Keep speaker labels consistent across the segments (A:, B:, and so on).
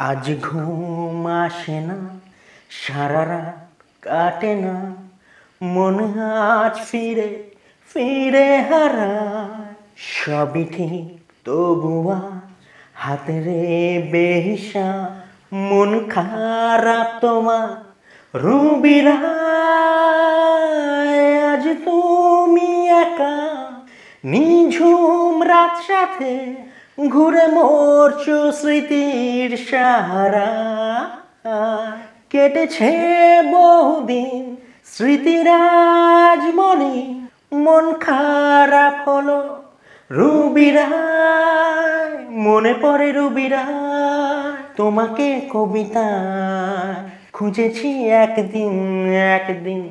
A: আজ ঘুম আসে না, সারা রাত কাটে না, মনে আজ ফিরে ফিরে হারায়। সবই ঠিক তবুয়া হাতে রে বেহিসা, মন খারাপ তোমার রুবিরায়। আজ তুমি একা নিঝুম রাত সাথে ঘুরে মরছো স্মৃতির সাহারা। কেটেছে বহুদিন স্মৃতির আজ মনে, মন খারাপ হলো রুবিরায়। মনে পড়ে রুবিরায় তোমাকে কবিতায়, খুঁজেছি একদিন একদিন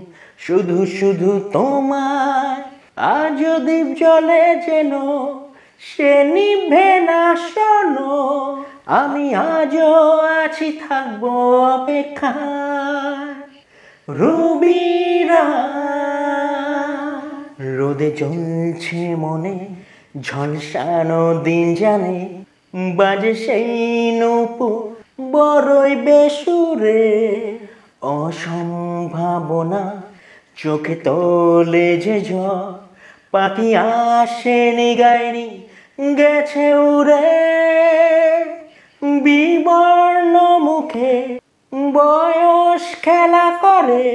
A: শুধু শুধু তোমায়। আজও দ্বীপ জ্বলে যেন সে নিভে না শোনো, আমি আজও আছি থাকবো অপেক্ষায় রুবিরায়। রোদে জ্বলছে মনে ঝলসানো দিন জানে, বাজে সেই নূপুর বড়ই বেসুরে। অসম্ভাবনা চোখে তোলে যে ঝড়, পাখি আসেনি গায়নি গেছে উড়ে। বিবর্ণ মুখে বয়স খেলা করে,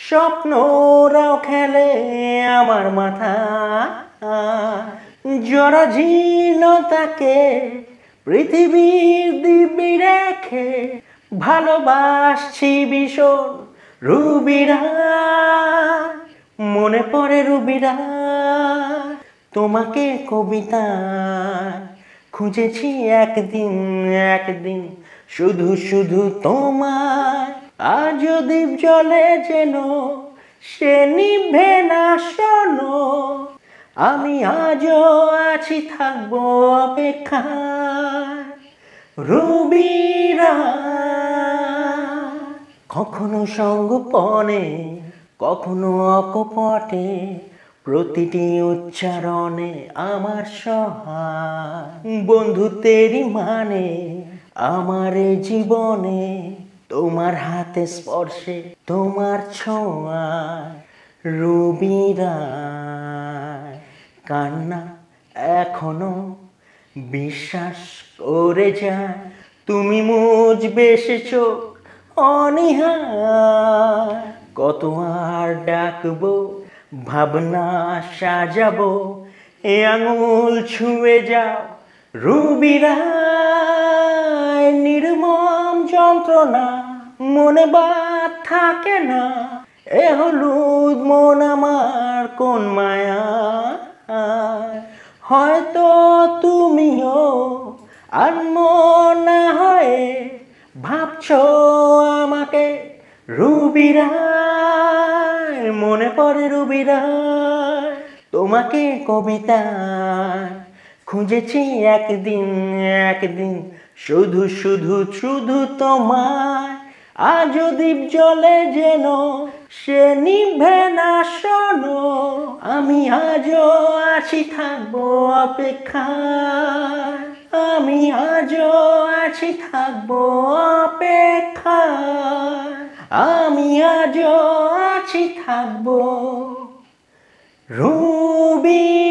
A: স্বপ্নরাও খেলে আমার মাথা। জরাজীর্ণতাকে পৃথিবীর দিব্যি রেখে ভালোবাসছি ভীষণ রুবিরায়। মনে পড়ে রুবিরায় তোমাকে কবিতায়, খুঁজেছি একদিন একদিন শুধু শুধু তোমায়। আজও দ্বীপ জ্বলে যেন সে নিভে না শোনো, আমি আজও আছি থাকবো অপেক্ষায় রুবিরায়। কখনো সঙ্গোপনে কখনো অকপটে, প্রতিটি উচ্চারণে আমার সহায়। বন্ধুত্বেরই মানে আমার এই জীবনে, তোমার হাতে স্পর্শে তোমার ছোঁয়ায় রুবিরায়। কান্না এখনো বিশ্বাস করে যায়, তুমি মুছবে সে চোখ অনীহায়। কত আর ডাকবো ভাবনা সাজাবো, এ আঙুল ছুঁয়ে যাও রুবিরায়। নির্মম যন্ত্রণা মনে বাদ থাকে না, এ হলুদ মন আমার কোন মায়া। হয়তো তুমিও আনমনা হয়ে ভাবছো আমাকে রুবিরায়। মনে পড়ে রুবিরায় তোমাকে কবিতায়, খুঁজেছি একদিন একদিন শুধু শুধু শুধু তোমায়। আজও দ্বীপ জ্বলে যেন সে নিভে না শোনো, আমি আজও আছি থাকবো অপেক্ষায়। আমি আজও আছি থাকবো অপেক্ষায়। আমি আজও আছি থাকবো রুবি।